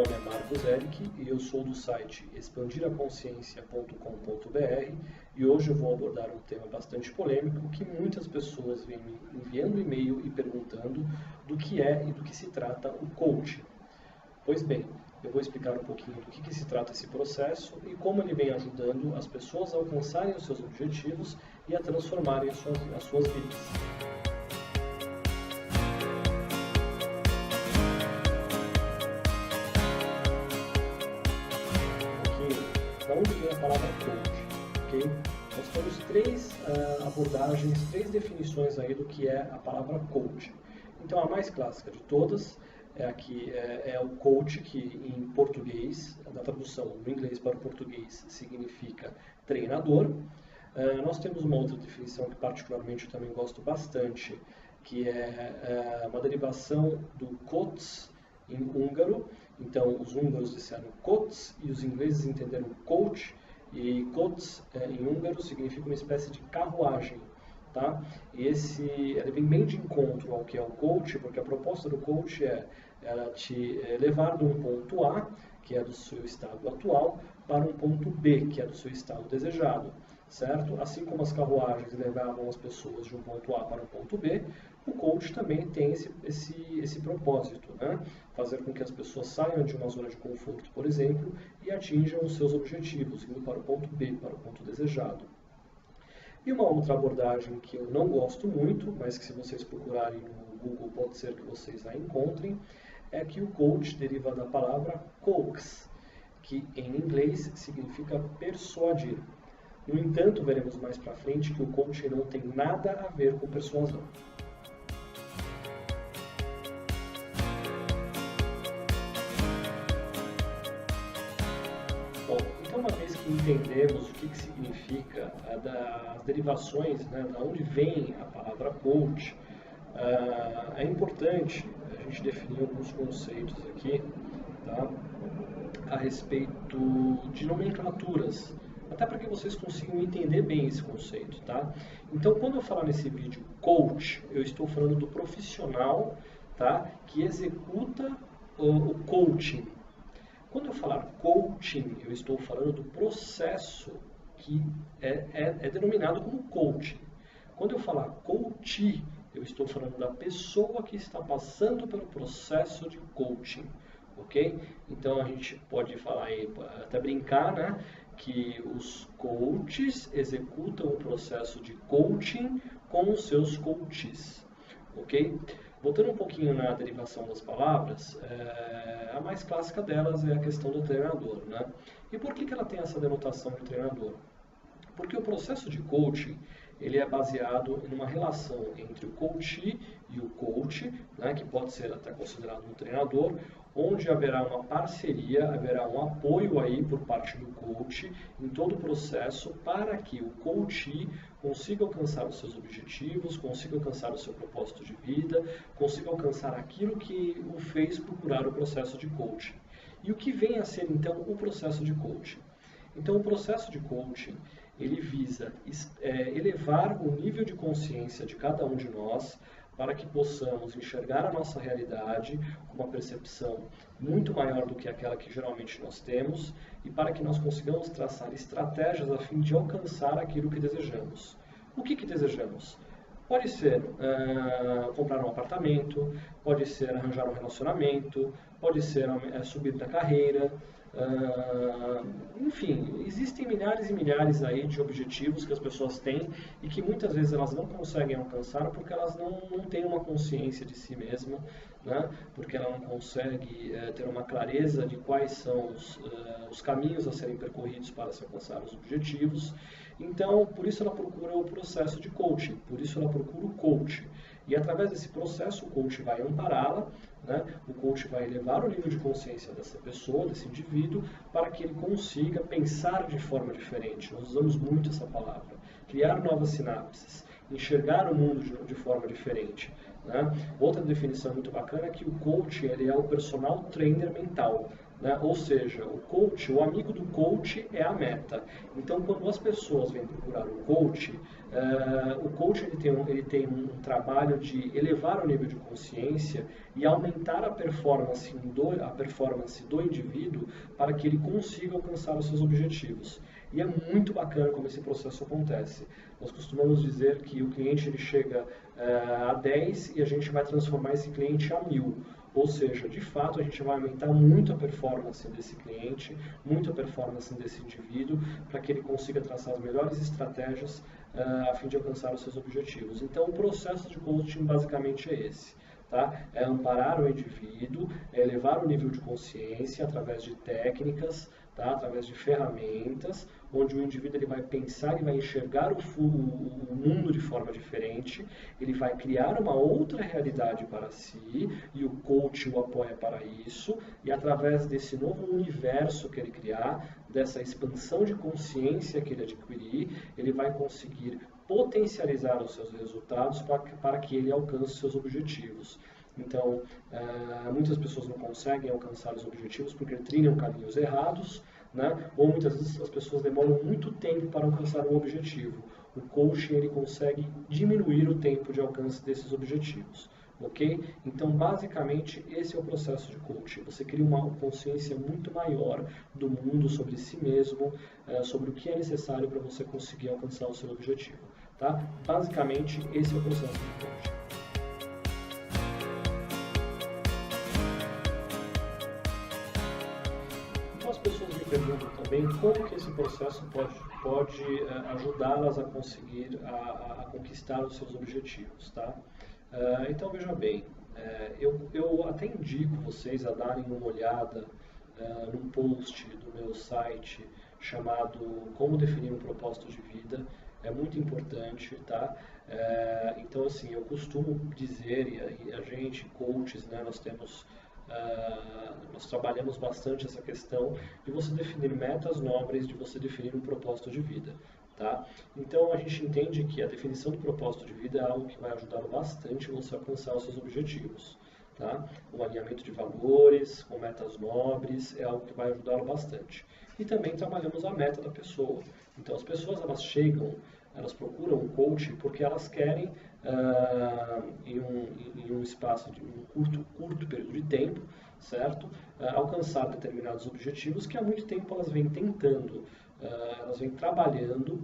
nome é Marcos Eric e eu sou do site expandiraconsciência.com.br e hoje eu vou abordar um tema bastante polêmico que muitas pessoas vêm me enviando e-mail e perguntando do que é e do que se trata o coaching. Pois bem, eu vou explicar um pouquinho do que se trata esse processo e como ele vem ajudando as pessoas a alcançarem os seus objetivos e a transformarem as suas vidas. Da onde vem a palavra coach? Okay? Nós temos três abordagens, três definições aí do que é a palavra coach. Então a mais clássica de todas é o coach, que em português, na tradução do inglês para o português, significa treinador. Nós temos uma outra definição que particularmente eu também gosto bastante, que é uma derivação do coach em húngaro. Então os húngaros disseram coach e os ingleses entenderam coach, e coach em húngaro significa uma espécie de carruagem, tá? E ele vem bem de encontro ao que é o coach, porque a proposta do coach é ela te levar de um ponto A, que é do seu estado atual, para um ponto B, que é do seu estado desejado, certo? Assim como as carruagens levavam as pessoas de um ponto A para um ponto B, o coach também tem esse propósito, né? Fazer com que as pessoas saiam de uma zona de conforto, por exemplo, e atinjam os seus objetivos, indo para o ponto B, para o ponto desejado. E uma outra abordagem que eu não gosto muito, mas que se vocês procurarem no Google pode ser que vocês a encontrem, é que o coach deriva da palavra coax, que em inglês significa persuadir. No entanto, veremos mais para frente que o coaching não tem nada a ver com persuasão. Bom, então uma vez que entendemos o que significa as derivações, né, da onde vem a palavra coach, é importante a gente definir alguns conceitos aqui, tá, a respeito de nomenclaturas, até para que vocês consigam entender bem esse conceito, tá? Então, quando eu falar nesse vídeo coach, eu estou falando do profissional, tá, que executa o coaching. Quando eu falar coaching, eu estou falando do processo que é denominado como coaching. Quando eu falar coach, eu estou falando da pessoa que está passando pelo processo de coaching, ok? Então a gente pode falar aí, até brincar, né, que os coaches executam o processo de coaching com os seus coaches, ok? Voltando um pouquinho na derivação das palavras, a mais clássica delas é a questão do treinador, né? E por que ela tem essa denotação de treinador? Porque o processo de coaching, ele é baseado em uma relação entre o coach e o coach, né, que pode ser até considerado um treinador, onde haverá uma parceria, haverá um apoio aí por parte do coach em todo o processo para que o coach consiga alcançar os seus objetivos, consiga alcançar o seu propósito de vida, consiga alcançar aquilo que o fez procurar o processo de coaching. E o que vem a ser então o processo de coaching? Então o processo de coaching, ele visa elevar o nível de consciência de cada um de nós para que possamos enxergar a nossa realidade com uma percepção muito maior do que aquela que geralmente nós temos e para que nós consigamos traçar estratégias a fim de alcançar aquilo que desejamos. O que desejamos? Pode ser comprar um apartamento, pode ser arranjar um relacionamento, pode ser subir na carreira, enfim, existem milhares e milhares aí de objetivos que as pessoas têm e que muitas vezes elas não conseguem alcançar porque elas não têm uma consciência de si mesma, né? Porque ela não consegue ter uma clareza de quais são os caminhos a serem percorridos para se alcançar os objetivos. Então, por isso ela procura o processo de coaching, por isso ela procura o coach. E através desse processo, o coach vai ampará-la, né? O coach vai elevar o nível de consciência dessa pessoa, desse indivíduo, para que ele consiga pensar de forma diferente. Nós usamos muito essa palavra. Criar novas sinapses, enxergar o mundo de forma diferente, né? Outra definição muito bacana é que o coach ele é o personal trainer mental. né? Ou seja, o coach, o amigo do coach é a meta. Então, quando as pessoas vêm procurar o coach ele tem um trabalho de elevar o nível de consciência e aumentar a performance do indivíduo para que ele consiga alcançar os seus objetivos. E é muito bacana como esse processo acontece. Nós costumamos dizer que o cliente ele chega a 10 e a gente vai transformar esse cliente a 1000. Ou seja, de fato, a gente vai aumentar muito a performance desse cliente, muito a performance desse indivíduo, para que ele consiga traçar as melhores estratégias a fim de alcançar os seus objetivos. Então, o processo de coaching basicamente é esse. Tá? É amparar o indivíduo, é elevar o nível de consciência através de técnicas, tá? Através de ferramentas, onde o indivíduo ele vai pensar e vai enxergar o mundo de forma diferente, ele vai criar uma outra realidade para si, e o coach o apoia para isso, e através desse novo universo que ele criar, dessa expansão de consciência que ele adquirir, ele vai conseguir potencializar os seus resultados para que ele alcance os seus objetivos. Então, muitas pessoas não conseguem alcançar os objetivos porque trilham caminhos errados, né? Ou muitas vezes as pessoas demoram muito tempo para alcançar um objetivo. O coaching ele consegue diminuir o tempo de alcance desses objetivos. Ok? Então, basicamente, esse é o processo de coaching. Você cria uma consciência muito maior do mundo, sobre si mesmo, sobre o que é necessário para você conseguir alcançar o seu objetivo. Tá? Basicamente, esse é o processo de coaching. Então, as pessoas me perguntam também como que esse processo pode ajudá-las a conseguir, a conquistar os seus objetivos. Tá? Então, veja bem, eu até indico vocês a darem uma olhada num post do meu site chamado Como Definir um Propósito de Vida. É muito importante, tá? Então, assim, eu costumo dizer, e a gente, coaches, né, nós trabalhamos bastante essa questão de você definir metas nobres, de você definir um propósito de vida. Tá? Então, a gente entende que a definição do propósito de vida é algo que vai ajudar bastante você a alcançar os seus objetivos. Tá? O alinhamento de valores, com metas nobres, é algo que vai ajudá-lo bastante. E também trabalhamos a meta da pessoa. Então, as pessoas elas procuram um coach porque elas querem, em um espaço de um curto período de tempo, certo? Alcançar determinados objetivos que há muito tempo elas vêm tentando. Elas vêm trabalhando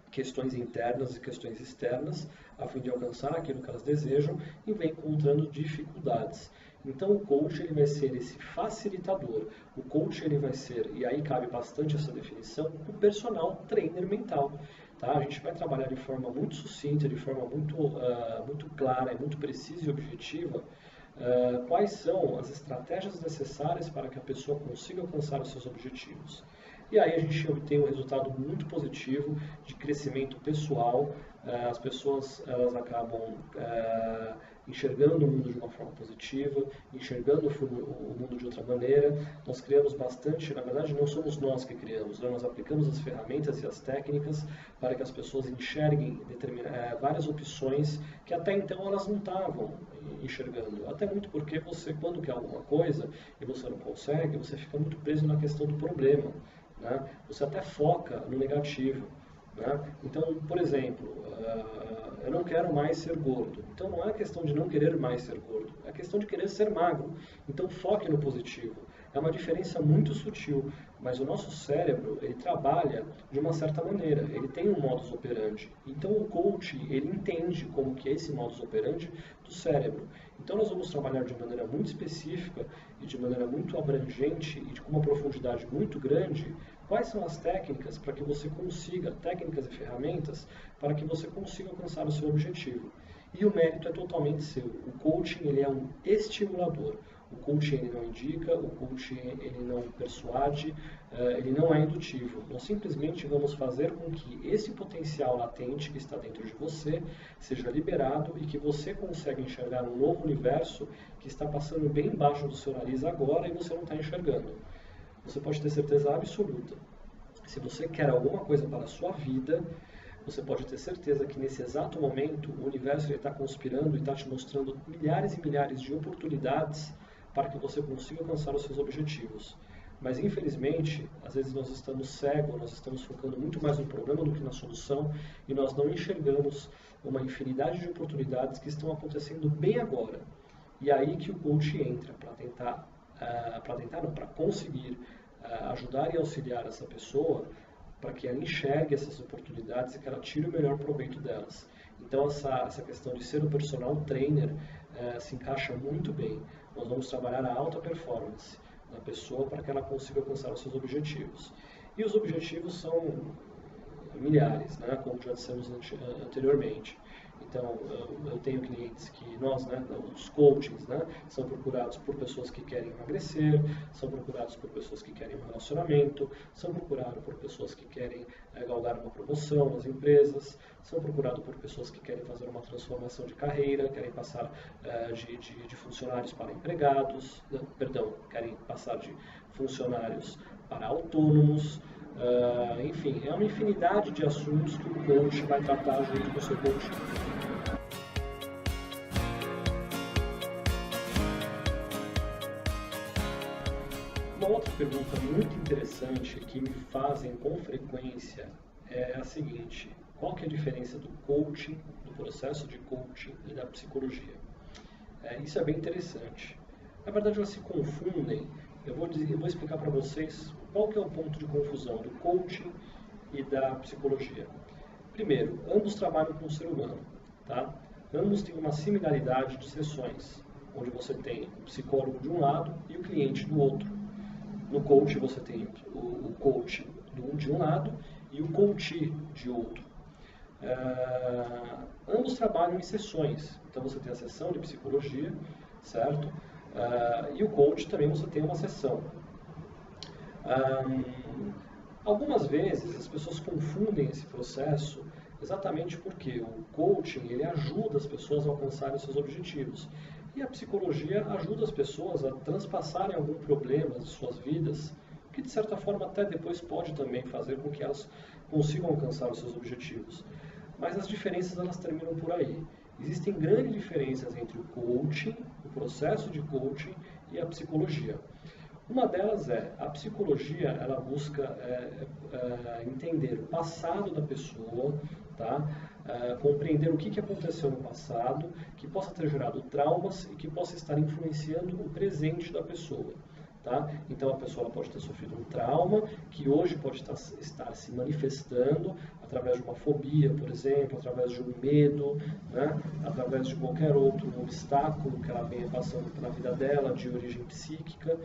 questões internas e questões externas a fim de alcançar aquilo que elas desejam e vêm encontrando dificuldades. Então o coach ele vai ser esse facilitador. O coach ele vai ser, e aí cabe bastante essa definição, o personal trainer mental. Tá? A gente vai trabalhar de forma muito sucinta, de forma muito clara, muito precisa e objetiva quais são as estratégias necessárias para que a pessoa consiga alcançar os seus objetivos. E aí a gente obtém um resultado muito positivo de crescimento pessoal. As pessoas elas acabam enxergando o mundo de uma forma positiva, enxergando o mundo de outra maneira. Nós criamos bastante, na verdade não somos nós que criamos, nós aplicamos as ferramentas e as técnicas para que as pessoas enxerguem várias opções que até então elas não estavam enxergando. Até muito porque você, quando quer alguma coisa e você não consegue, você fica muito preso na questão do problema. Né? Você até foca no negativo. Né? Então, por exemplo, eu não quero mais ser gordo. Então, não é questão de não querer mais ser gordo, é questão de querer ser magro. Então, foque no positivo. É uma diferença muito sutil, mas o nosso cérebro, ele trabalha de uma certa maneira, ele tem um modus operandi. Então, o coach, ele entende como que é esse modus operandi do cérebro. Então, nós vamos trabalhar de maneira muito específica e de maneira muito abrangente e com uma profundidade muito grande quais são as técnicas para que você consiga, técnicas e ferramentas para que você consiga alcançar o seu objetivo. E o mérito é totalmente seu. O coaching ele é um estimulador. O coaching ele não indica, o coaching ele não persuade, ele não é indutivo. Nós simplesmente vamos fazer com que esse potencial latente que está dentro de você seja liberado e que você consiga enxergar um novo universo que está passando bem embaixo do seu nariz agora e você não está enxergando. Você pode ter certeza absoluta. Se você quer alguma coisa para a sua vida, você pode ter certeza que nesse exato momento o universo está conspirando e está te mostrando milhares e milhares de oportunidades para que você consiga alcançar os seus objetivos. Mas, infelizmente, às vezes nós estamos cegos, nós estamos focando muito mais no problema do que na solução e nós não enxergamos uma infinidade de oportunidades que estão acontecendo bem agora. E é aí que o coach entra para conseguir ajudar e auxiliar essa pessoa para que ela enxergue essas oportunidades e que ela tire o melhor proveito delas. Então, essa questão de ser um personal trainer se encaixa muito bem. Nós vamos trabalhar a alta performance da pessoa para que ela consiga alcançar os seus objetivos. E os objetivos são milhares, né, como já dissemos anteriormente. Então, eu tenho clientes que os coachings, são procurados por pessoas que querem emagrecer, são procurados por pessoas que querem um relacionamento, são procurados por pessoas que querem galgar uma promoção nas empresas, são procurados por pessoas que querem fazer uma transformação de carreira, querem passar de funcionários para empregados, querem passar de funcionários para autônomos. Enfim, é uma infinidade de assuntos que o coach vai tratar junto com o seu coach. Uma outra pergunta muito interessante que me fazem com frequência é a seguinte: qual que é a diferença do coaching, do processo de coaching e da psicologia? Isso é bem interessante. Na verdade, elas se confundem. Eu vou explicar para vocês qual que é o ponto de confusão do coaching e da psicologia. Primeiro, ambos trabalham com o ser humano, tá? Ambos têm uma similaridade de sessões, onde você tem o psicólogo de um lado e o cliente do outro. No coaching você tem o coach de um lado e o coachee de outro. Ambos trabalham em sessões, então você tem a sessão de psicologia, certo? E o coach também você tem uma sessão. Algumas vezes as pessoas confundem esse processo exatamente porque o coaching ele ajuda as pessoas a alcançarem os seus objetivos e a psicologia ajuda as pessoas a transpassarem algum problema de suas vidas, que de certa forma até depois pode também fazer com que elas consigam alcançar os seus objetivos. Mas as diferenças elas terminam por aí. Existem grandes diferenças entre o coaching, o processo de coaching e a psicologia. Uma delas a psicologia, ela busca entender o passado da pessoa, tá? Compreender o que aconteceu no passado, que possa ter gerado traumas e que possa estar influenciando o presente da pessoa. Tá? Então a pessoa pode ter sofrido um trauma que hoje pode estar se manifestando através de uma fobia, por exemplo, através de um medo, através de qualquer outro obstáculo que ela venha passando na vida dela de origem psíquica.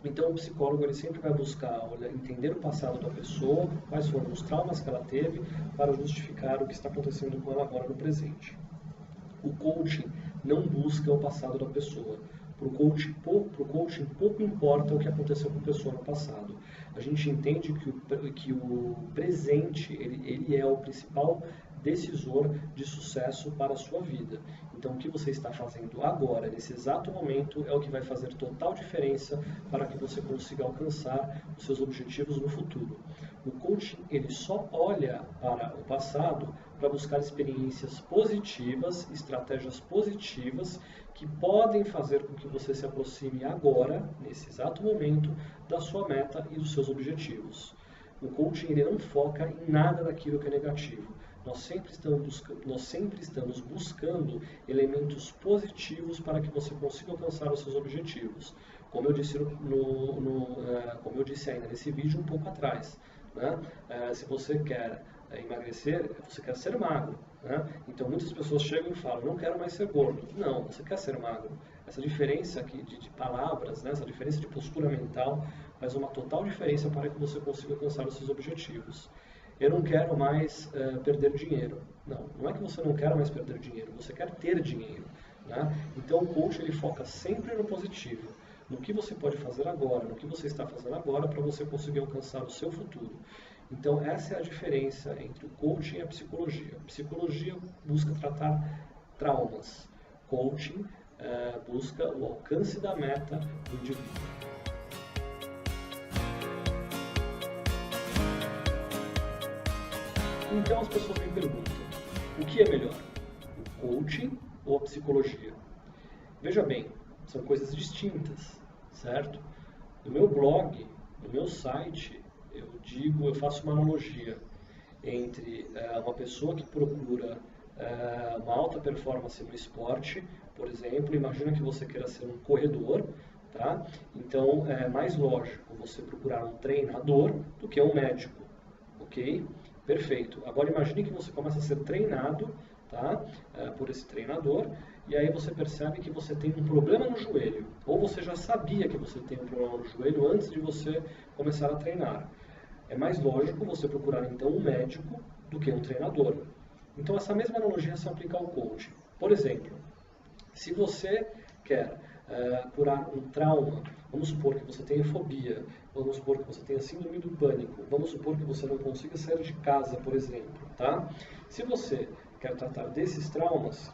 Então o psicólogo ele sempre vai buscar entender o passado da pessoa, quais foram os traumas que ela teve, para justificar o que está acontecendo com ela agora no presente. O coaching não busca o passado da pessoa. Para o coaching pouco importa o que aconteceu com a pessoa no passado. A gente entende que o presente ele é o principal decisor de sucesso para a sua vida. Então, o que você está fazendo agora, nesse exato momento, é o que vai fazer total diferença para que você consiga alcançar os seus objetivos no futuro. O coaching ele só olha para o passado para buscar experiências positivas, estratégias positivas que podem fazer com que você se aproxime agora, nesse exato momento, da sua meta e dos seus objetivos. O coaching ele não foca em nada daquilo que é negativo. Nós sempre estamos buscando elementos positivos para que você consiga alcançar os seus objetivos. Como eu disse, como eu disse ainda nesse vídeo um pouco atrás. Se você quer emagrecer, você quer ser magro. Então muitas pessoas chegam e falam, não quero mais ser gordo. Não, você quer ser magro. Essa diferença aqui de palavras, essa diferença de postura mental faz uma total diferença para que você consiga alcançar os seus objetivos. Eu não quero mais perder dinheiro. Não é que você não quer mais perder dinheiro, você quer ter dinheiro. Então o coach ele foca sempre no positivo, no que você pode fazer agora, no que você está fazendo agora para você conseguir alcançar o seu futuro. Então essa é a diferença entre o coaching e a psicologia. A psicologia busca tratar traumas, coaching busca o alcance da meta do indivíduo. Então as pessoas me perguntam, o que é melhor, o coaching ou a psicologia? Veja bem, são coisas distintas, certo? No meu blog, no meu site, eu faço uma analogia entre uma pessoa que procura uma alta performance no esporte, por exemplo, imagina que você queira ser um corredor, tá? Então é mais lógico você procurar um treinador do que um médico, ok? Perfeito. Agora imagine que você começa a ser treinado, tá? Por esse treinador, e aí você percebe que você tem um problema no joelho, ou você já sabia que você tem um problema no joelho antes de você começar a treinar. É mais lógico você procurar então um médico do que um treinador. Então essa mesma analogia se aplica ao coaching. Por exemplo, se você quer curar um trauma, vamos supor que você tenha fobia, vamos supor que você tenha síndrome do pânico, vamos supor que você não consiga sair de casa, por exemplo, tá? Se você quer tratar desses traumas,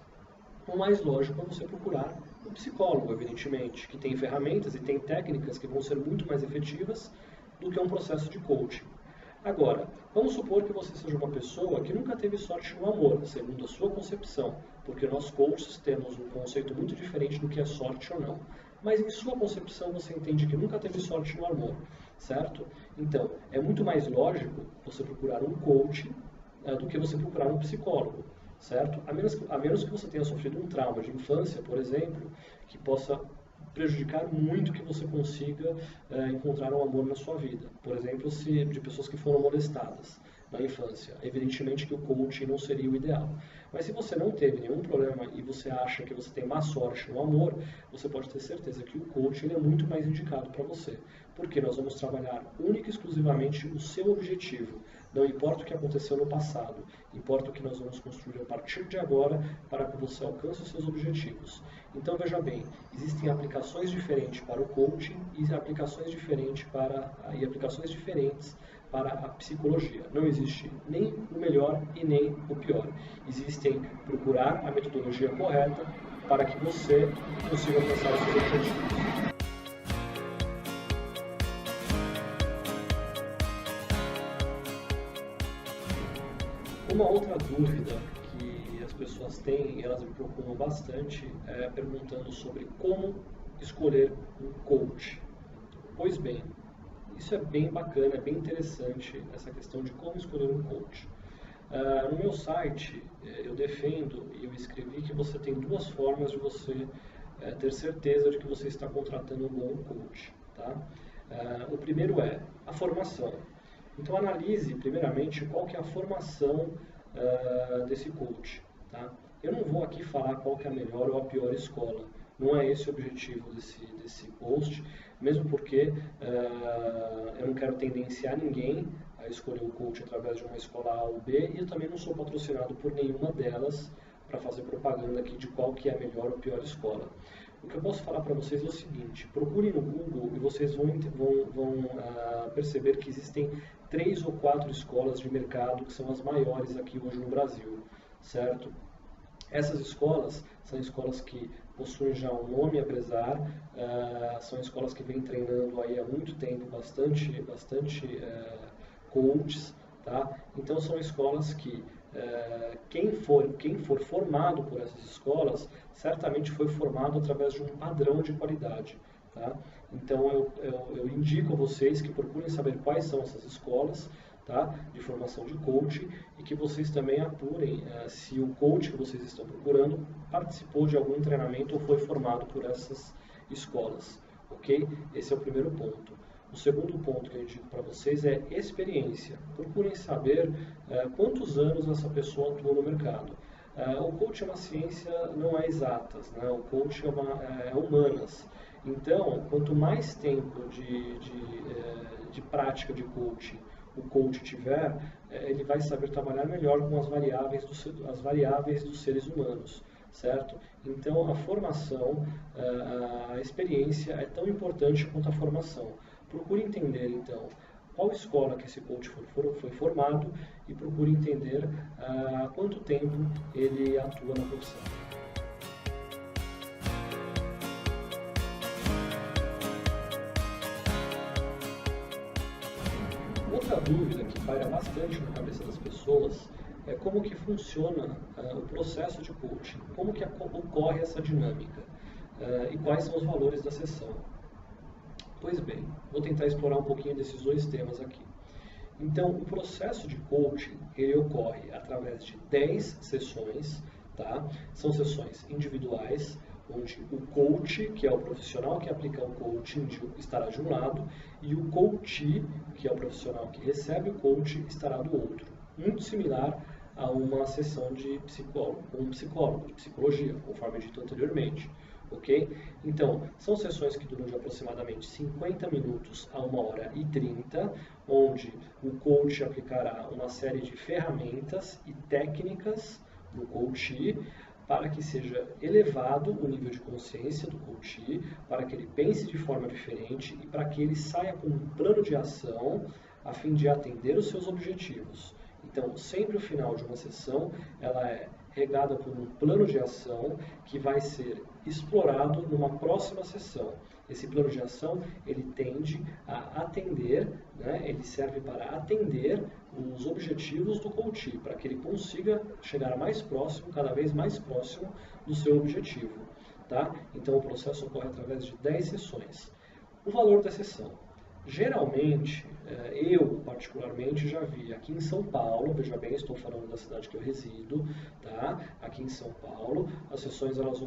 o mais lógico é você procurar um psicólogo, evidentemente, que tem ferramentas e tem técnicas que vão ser muito mais efetivas do que um processo de coaching. Agora, vamos supor que você seja uma pessoa que nunca teve sorte no amor, segundo a sua concepção, porque nós coaches temos um conceito muito diferente do que é sorte ou não. Mas em sua concepção você entende que nunca teve sorte no amor, certo? Então, é muito mais lógico você procurar um coach do que você procurar um psicólogo, certo? A menos que você tenha sofrido um trauma de infância, por exemplo, que possa prejudicar muito que você consiga encontrar um amor na sua vida. Por exemplo, de pessoas que foram molestadas na infância. Evidentemente que o coaching não seria o ideal. Mas se você não teve nenhum problema e você acha que você tem má sorte no amor, você pode ter certeza que o coaching é muito mais indicado para você. Porque nós vamos trabalhar única e exclusivamente o seu objetivo. Não importa o que aconteceu no passado, importa o que nós vamos construir a partir de agora para que você alcance os seus objetivos. Então veja bem, existem aplicações diferentes para o coaching e aplicações diferentes para a psicologia. Não existe nem o melhor e nem o pior. Existem procurar a metodologia correta para que você consiga alcançar os seus objetivos. Uma outra dúvida que as pessoas têm, e elas me procuram bastante, é perguntando sobre como escolher um coach. Pois bem, isso é bem bacana, é bem interessante, essa questão de como escolher um coach. No meu site, eu defendo e eu escrevi que você tem duas formas de você ter certeza de que você está contratando um bom coach. Tá? O primeiro é a formação. Então analise primeiramente qual que é a formação desse coach. Tá? Eu não vou aqui falar qual que é a melhor ou a pior escola. Não é esse o objetivo desse post, mesmo porque eu não quero tendenciar ninguém a escolher o coach através de uma escola A ou B, e eu também não sou patrocinado por nenhuma delas para fazer propaganda aqui de qual que é a melhor ou pior escola. O que eu posso falar para vocês é o seguinte: procurem no Google e vocês vão perceber que existem 3 ou 4 escolas de mercado que são as maiores aqui hoje no Brasil, certo? Essas escolas são escolas que possuem já um nome a prezar, são escolas que vêm treinando aí há muito tempo bastante coaches, tá? Então são escolas que quem for formado por essas escolas certamente foi formado através de um padrão de qualidade. Tá? Então eu indico a vocês que procurem saber quais são essas escolas, tá? De formação de coaching, e que vocês também apurem se o coach que vocês estão procurando participou de algum treinamento ou foi formado por essas escolas. Ok? Esse é o primeiro ponto. O segundo ponto que eu indico para vocês é experiência. Procurem saber quantos anos essa pessoa atua no mercado. O coach é uma ciência, não é exatas, né? O coach é humanas. Então, quanto mais tempo de prática de coaching o coach tiver, ele vai saber trabalhar melhor com as variáveis dos seres humanos, certo? Então, a formação, a experiência é tão importante quanto a formação. Procure entender, então, qual escola que esse coach foi formado e procure entender há quanto tempo ele atua na profissão. Outra dúvida que paira bastante na cabeça das pessoas é como que funciona o processo de coaching, como que ocorre essa dinâmica e quais são os valores da sessão. Pois bem, vou tentar explorar um pouquinho desses dois temas aqui. Então, o processo de coaching, ele ocorre através de 10 sessões, tá? São sessões individuais, onde o coach, que é o profissional que aplica o coaching, estará de um lado, e o coachee, que é o profissional que recebe o coach, estará do outro. Muito similar a uma sessão de psicólogo, um psicólogo, de psicologia, conforme dito anteriormente. Ok? Então, são sessões que duram de aproximadamente 50 minutos a 1h30, onde o coach aplicará uma série de ferramentas e técnicas no coachee, para que seja elevado o nível de consciência do coachee, para que ele pense de forma diferente e para que ele saia com um plano de ação a fim de atender os seus objetivos. Então, sempre o final de uma sessão, ela é regada por um plano de ação que vai ser explorado numa próxima sessão. Esse plano de ação, ele tende a atender, né, ele serve para atender os objetivos do coachee, para que ele consiga chegar mais próximo, cada vez mais próximo do seu objetivo. Tá? Então, o processo ocorre através de 10 sessões. O valor da sessão. Geralmente, eu particularmente já vi aqui em São Paulo, veja bem, estou falando da cidade que eu resido, tá? Aqui em São Paulo, as sessões elas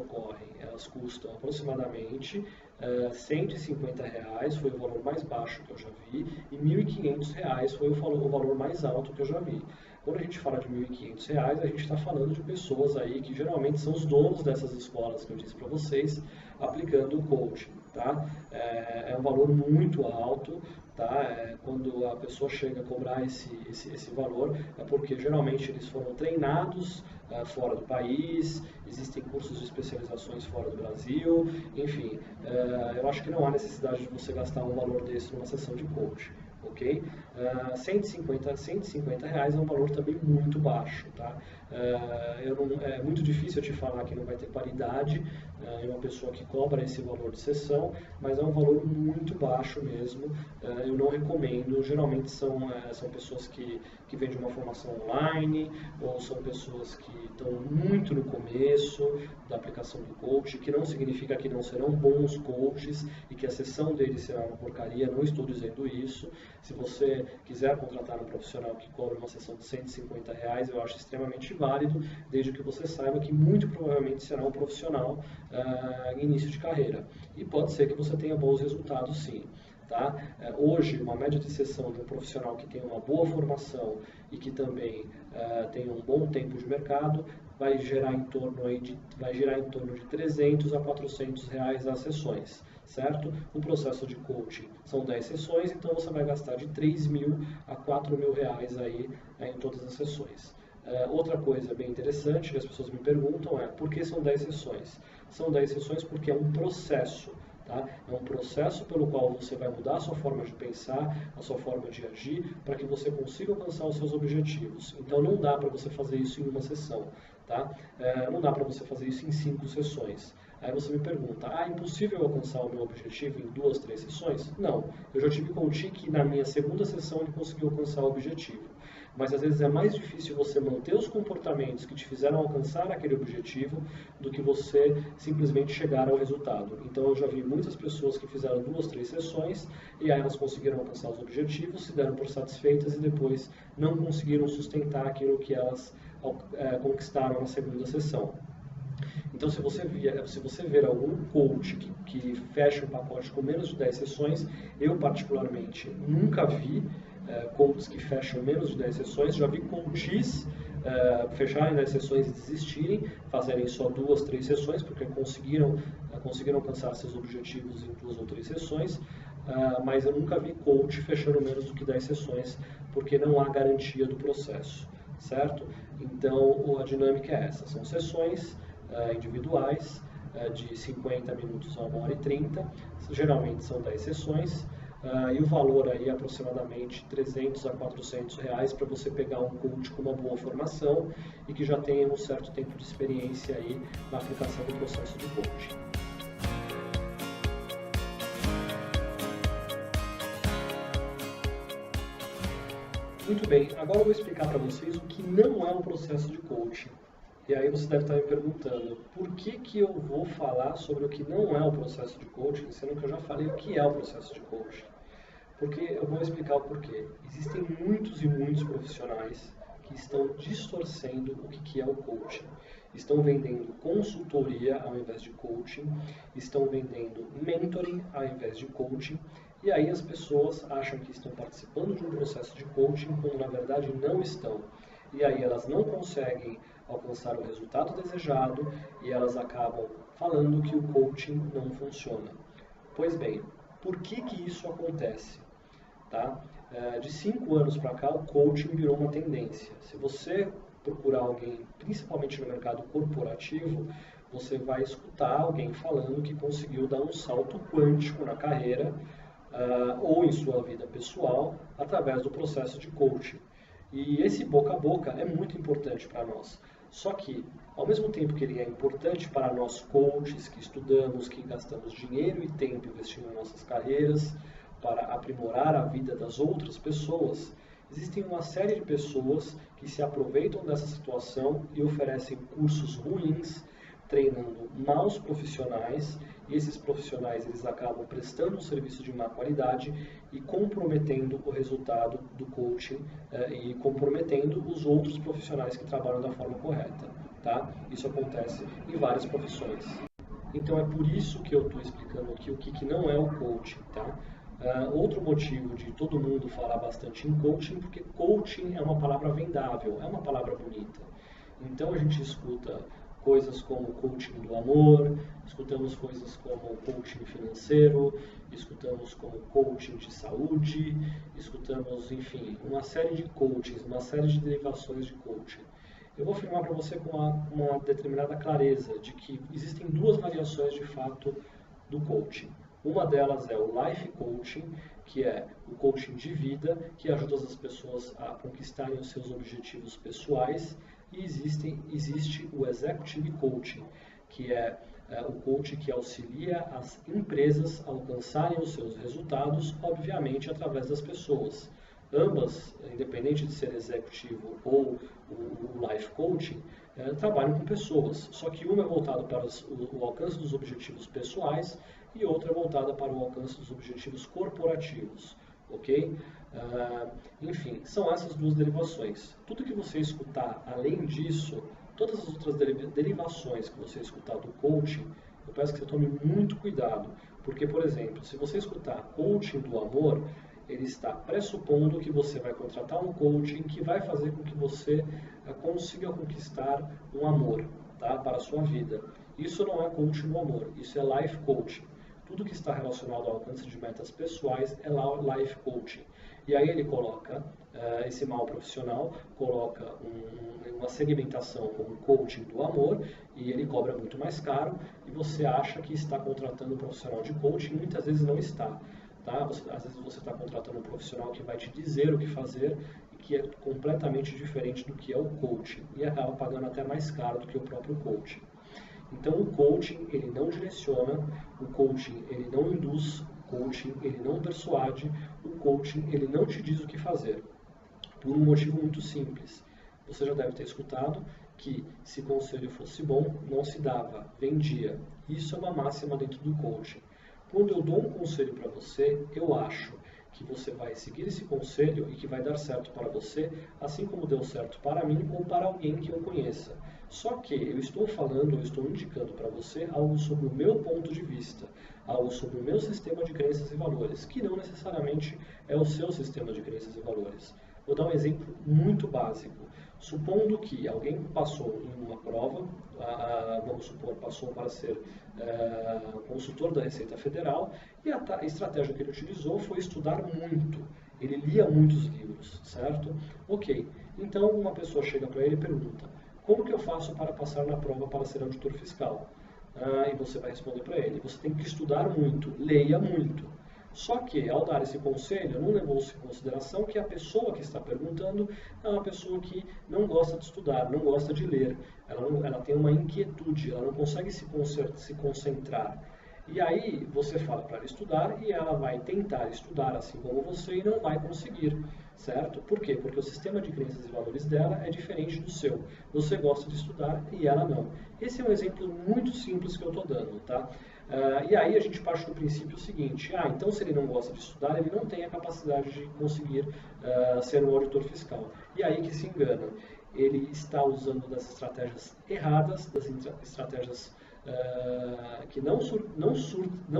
custam aproximadamente R$150, foi o valor mais baixo que eu já vi, e R$1.500 foi o valor mais alto que eu já vi. Quando a gente fala de R$1.500, a gente está falando de pessoas aí que geralmente são os donos dessas escolas que eu disse para vocês, aplicando o coaching, tá? É um valor muito alto, tá? Quando a pessoa chega a cobrar esse valor, é porque geralmente eles foram treinados fora do país, existem cursos de especializações fora do Brasil, enfim, eu acho que não há necessidade de você gastar um valor desse numa sessão de coaching. Ok? R$150 é um valor também muito baixo, tá? É muito difícil eu te falar que não vai ter qualidade em uma pessoa que cobra esse valor de sessão, mas é um valor muito baixo mesmo. Eu não recomendo. Geralmente são pessoas que vêm de uma formação online, ou são pessoas que estão muito no começo da aplicação do coach, que não significa que não serão bons coaches e que a sessão deles será uma porcaria. Não estou dizendo isso. Se você quiser contratar um profissional que cobra uma sessão de R$150, eu acho extremamente válido, desde que você saiba que muito provavelmente será um profissional em início de carreira. E pode ser que você tenha bons resultados, sim. Tá? Hoje, uma média de sessão de um profissional que tem uma boa formação e que também tem um bom tempo de mercado vai girar em torno de R$300 a R$400 as sessões, certo? O processo de coaching são 10 sessões, então você vai gastar de R$3.000 a R$4.000 aí em todas as sessões. Outra coisa bem interessante que as pessoas me perguntam é por que são 10 sessões? São 10 sessões porque é um processo. Tá? É um processo pelo qual você vai mudar a sua forma de pensar, a sua forma de agir, para que você consiga alcançar os seus objetivos. Então não dá para você fazer isso em uma sessão. Tá? Não dá para você fazer isso em 5 sessões. Aí você me pergunta, é impossível alcançar o meu objetivo em 2, 3 sessões? Não. Eu já tive coaching que na minha segunda sessão ele conseguiu alcançar o objetivo. Mas às vezes é mais difícil você manter os comportamentos que te fizeram alcançar aquele objetivo do que você simplesmente chegar ao resultado. Então eu já vi muitas pessoas que fizeram 2, 3 sessões e aí elas conseguiram alcançar os objetivos, se deram por satisfeitas e depois não conseguiram sustentar aquilo que elas conquistaram na segunda sessão. Então, se você ver algum coach que fecha um pacote com menos de 10 sessões, eu particularmente nunca vi coaches que fecham menos de 10 sessões, já vi coaches fecharem 10 sessões e desistirem, fazerem só 2, 3 sessões, porque conseguiram alcançar seus objetivos em 2 ou 3 sessões, mas eu nunca vi coach fechando menos do que 10 sessões, porque não há garantia do processo, certo? Então, a dinâmica é essa, são sessões individuais de 50 minutos a 1h30, geralmente são 10 sessões, e o valor aí é aproximadamente R$300 a R$400 para você pegar um coach com uma boa formação e que já tenha um certo tempo de experiência aí na aplicação do processo de coaching. Muito bem, agora eu vou explicar para vocês o que não é um processo de coaching. E aí você deve estar me perguntando, por que eu vou falar sobre o que não é o processo de coaching, sendo que eu já falei o que é o processo de coaching? Porque eu vou explicar o porquê. Existem muitos e muitos profissionais que estão distorcendo o que é o coaching. Estão vendendo consultoria ao invés de coaching, estão vendendo mentoring ao invés de coaching, e aí as pessoas acham que estão participando de um processo de coaching quando na verdade não estão. E aí elas não conseguem alcançar o resultado desejado e elas acabam falando que o coaching não funciona. Pois bem, por que isso acontece? Tá? De 5 anos para cá, o coaching virou uma tendência. Se você procurar alguém, principalmente no mercado corporativo, você vai escutar alguém falando que conseguiu dar um salto quântico na carreira ou em sua vida pessoal através do processo de coaching. E esse boca a boca é muito importante para nós. Só que, ao mesmo tempo que ele é importante para nós coaches que estudamos, que gastamos dinheiro e tempo investindo em nossas carreiras, para aprimorar a vida das outras pessoas, existem uma série de pessoas que se aproveitam dessa situação e oferecem cursos ruins, treinando maus profissionais, e esses profissionais eles acabam prestando um serviço de má qualidade e comprometendo o resultado do coaching e comprometendo os outros profissionais que trabalham da forma correta. Tá? Isso acontece em várias profissões. Então é por isso que eu estou explicando aqui o que não é o coaching. Tá? Outro motivo de todo mundo falar bastante em coaching, porque coaching é uma palavra vendável, é uma palavra bonita. Então a gente escuta coisas como coaching do amor, escutamos coisas como coaching financeiro, escutamos como coaching de saúde, escutamos, enfim, uma série de coachings, uma série de derivações de coaching. Eu vou afirmar para você com uma determinada clareza de que existem duas variações de fato do coaching. Uma delas é o life coaching, que é o coaching de vida, que ajuda as pessoas a conquistarem os seus objetivos pessoais. E existe o executive coaching, que é o coaching que auxilia as empresas a alcançarem os seus resultados, obviamente através das pessoas. Ambas, independente de ser executivo ou o life coaching, trabalham com pessoas. Só que uma é voltada para o alcance dos objetivos pessoais e outra é voltada para o alcance dos objetivos corporativos. Ok? Enfim, são essas duas derivações. Tudo que você escutar além disso, todas as outras derivações que você escutar do coaching, eu peço que você tome muito cuidado. Porque, por exemplo, se você escutar coaching do amor, ele está pressupondo que você vai contratar um coaching que vai fazer com que você consiga conquistar um amor, tá, para a sua vida. Isso não é coaching do amor, isso é life coaching. Tudo que está relacionado ao alcance de metas pessoais é life coaching. E aí ele coloca esse mal profissional, coloca uma segmentação como coaching do amor e ele cobra muito mais caro e você acha que está contratando um profissional de coaching e muitas vezes não está. Tá? Às vezes você está contratando um profissional que vai te dizer o que fazer e que é completamente diferente do que é o coaching e acaba pagando até mais caro do que o próprio coaching. Então o coaching ele não direciona, o coaching ele não induz, o coaching ele não persuade, o coaching ele não te diz o que fazer. Por um motivo muito simples. Você já deve ter escutado que se conselho fosse bom, não se dava, vendia. Isso é uma máxima dentro do coaching. Quando eu dou um conselho para você, eu acho que você vai seguir esse conselho e que vai dar certo para você, assim como deu certo para mim ou para alguém que eu conheça. Só que eu estou falando, eu estou indicando para você algo sobre o meu ponto de vista, algo sobre o meu sistema de crenças e valores, que não necessariamente é o seu sistema de crenças e valores. Vou dar um exemplo muito básico. Supondo que alguém passou em uma prova, vamos supor, passou para ser consultor da Receita Federal, e a estratégia que ele utilizou foi estudar muito. Ele lia muitos livros, certo? Ok. Então, uma pessoa chega para ele e pergunta: como que eu faço para passar na prova para ser auditor fiscal? E você vai responder para ele: você tem que estudar muito, leia muito. Só que, ao dar esse conselho, não levou-se em consideração que a pessoa que está perguntando é uma pessoa que não gosta de estudar, não gosta de ler. Ela tem uma inquietude, ela não consegue se concentrar. E aí você fala para ela estudar e ela vai tentar estudar assim como você e não vai conseguir, certo? Por quê? Porque o sistema de crenças e valores dela é diferente do seu. Você gosta de estudar e ela não. Esse é um exemplo muito simples que eu estou dando, tá? E aí a gente parte do princípio seguinte, então se ele não gosta de estudar, ele não tem a capacidade de conseguir ser um auditor fiscal. E aí que se engana. Ele está usando das estratégias erradas, das estratégias que não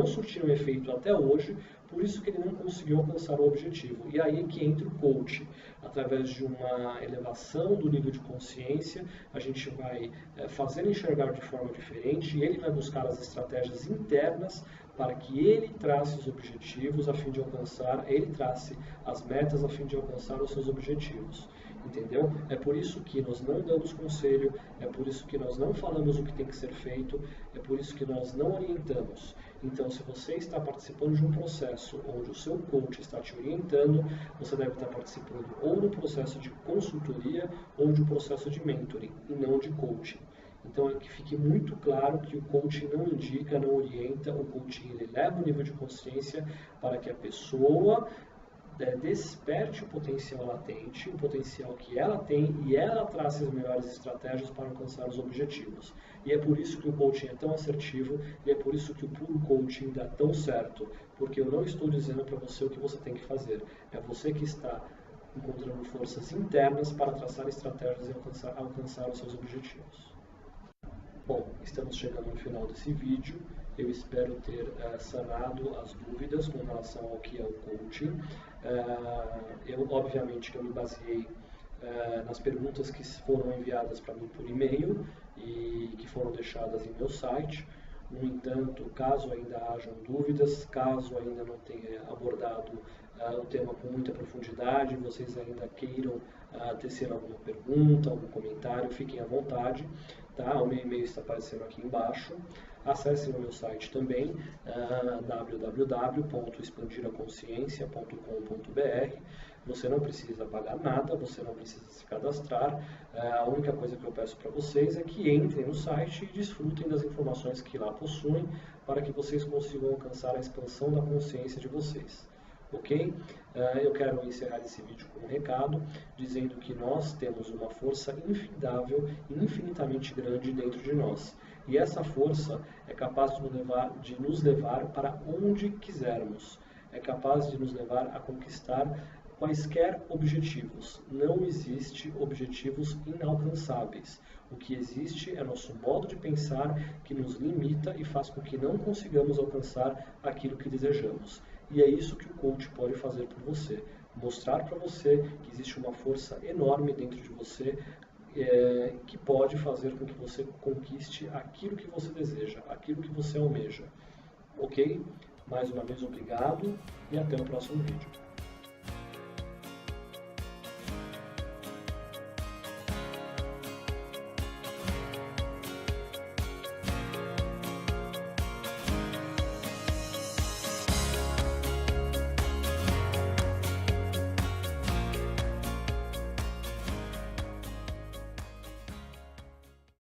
surtiram efeito até hoje, por isso que ele não conseguiu alcançar o objetivo. E aí que entra o coach. Através de uma elevação do nível de consciência, a gente vai fazer enxergar de forma diferente e ele vai buscar as estratégias internas para que ele trace os objetivos a fim de alcançar, ele trace as metas a fim de alcançar os seus objetivos. Entendeu? É por isso que nós não damos conselho, é por isso que nós não falamos o que tem que ser feito, é por isso que nós não orientamos. Então, se você está participando de um processo onde o seu coach está te orientando, você deve estar participando ou do processo de consultoria ou de um processo de mentoring, e não de coaching. Então, que fique muito claro que o coaching não indica, não orienta, o coaching ele leva o nível de consciência para que a pessoa desperte o potencial latente, o potencial que ela tem e ela traça as melhores estratégias para alcançar os objetivos. E é por isso que o coaching é tão assertivo e é por isso que o puro coaching dá tão certo, porque eu não estou dizendo para você o que você tem que fazer, é você que está encontrando forças internas para traçar estratégias e alcançar os seus objetivos. Bom, estamos chegando no final desse vídeo. Eu espero ter sanado as dúvidas com relação ao que é o coaching. Obviamente, que eu me baseei nas perguntas que foram enviadas para mim por e-mail e que foram deixadas em meu site. No entanto, caso ainda hajam dúvidas, caso ainda não tenha abordado o tema com muita profundidade, vocês ainda queiram tecer alguma pergunta, algum comentário, fiquem à vontade. Tá? O meu e-mail está aparecendo aqui embaixo. Acessem o meu site também, www.expandiraconsciência.com.br. Você não precisa pagar nada, você não precisa se cadastrar. A única coisa que eu peço para vocês é que entrem no site e desfrutem das informações que lá possuem para que vocês consigam alcançar a expansão da consciência de vocês. Ok? Eu quero encerrar esse vídeo com um recado, dizendo que nós temos uma força infindável e infinitamente grande dentro de nós. E essa força é capaz de nos levar para onde quisermos. É capaz de nos levar a conquistar quaisquer objetivos. Não existe objetivos inalcançáveis. O que existe é nosso modo de pensar que nos limita e faz com que não consigamos alcançar aquilo que desejamos. E é isso que o coach pode fazer por você. Mostrar para você que existe uma força enorme dentro de você que pode fazer com que você conquiste aquilo que você deseja, aquilo que você almeja. Ok? Mais uma vez, obrigado e até o próximo vídeo.